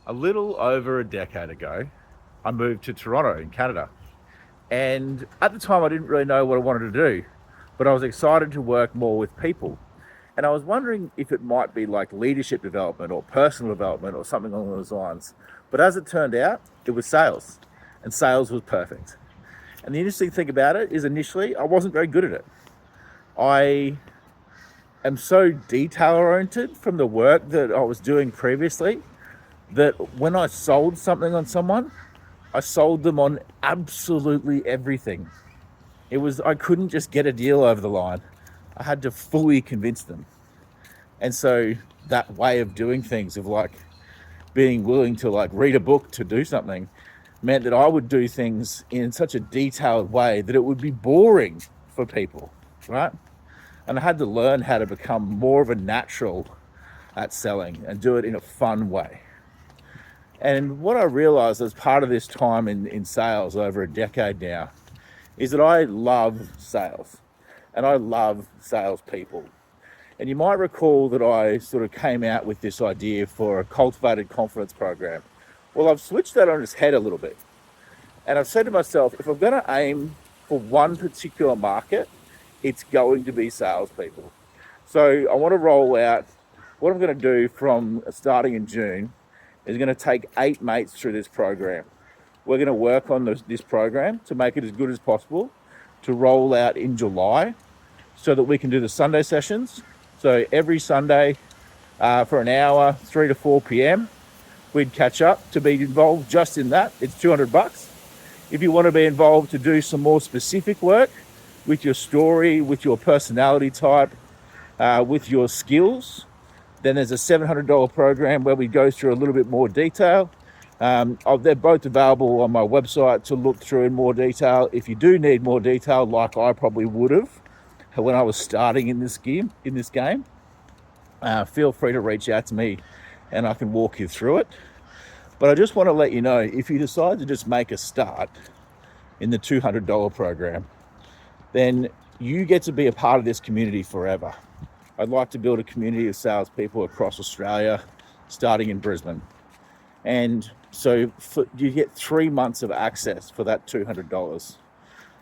A little over a decade ago, I moved to Toronto in Canada. And at the time, I didn't really know what I wanted to do, but I was excited to work more with people. And I was wondering if it might be like leadership development or personal development or something along those lines. But as it turned out, it was sales, and sales was perfect. And the interesting thing about it is initially, I wasn't very good at it. I am so detail oriented from the work that I was doing previously that when I sold something on someone, I sold them on absolutely everything. I couldn't just get a deal over the line. I had to fully convince them. And so that way of doing things, of like being willing to like read a book to do something, meant that I would do things in such a detailed way that it would be boring for people, right? And I had to learn how to become more of a natural at selling and do it in a fun way. And what I realized as part of this time in sales over a decade now is that I love sales and I love salespeople. And you might recall that I sort of came out with this idea for a cultivated confidence program. Well, I've switched that on its head a little bit. And I've said to myself, if I'm going to aim for one particular market, it's going to be salespeople. So I want to roll out what I'm going to do from starting in June is going to take 8 mates through this program. We're going to work on this program to make it as good as possible to roll out in July so that we can do the Sunday sessions. So every Sunday for an hour, 3 to 4 p.m., we'd catch up. To be involved just in that, it's $200. If you want to be involved to do some more specific work with your story, with your personality type, with your skills, then there's a $700 program where we go through a little bit more detail. They're both available on my website to look through in more detail. If you do need more detail, like I probably would have when I was starting in this game, feel free to reach out to me and I can walk you through it. But I just want to let you know, if you decide to just make a start in the $200 program, then you get to be a part of this community forever. I'd like to build a community of salespeople across Australia, starting in Brisbane. And so you get 3 months of access for that $200.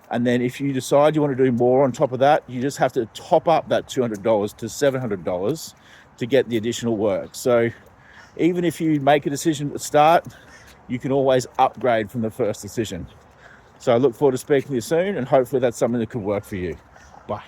And then if you decide you want to do more on top of that, you just have to top up that $200 to $700 to get the additional work. So even if you make a decision at the start, you can always upgrade from the first decision. So I look forward to speaking to you soon, and hopefully that's something that could work for you. Bye.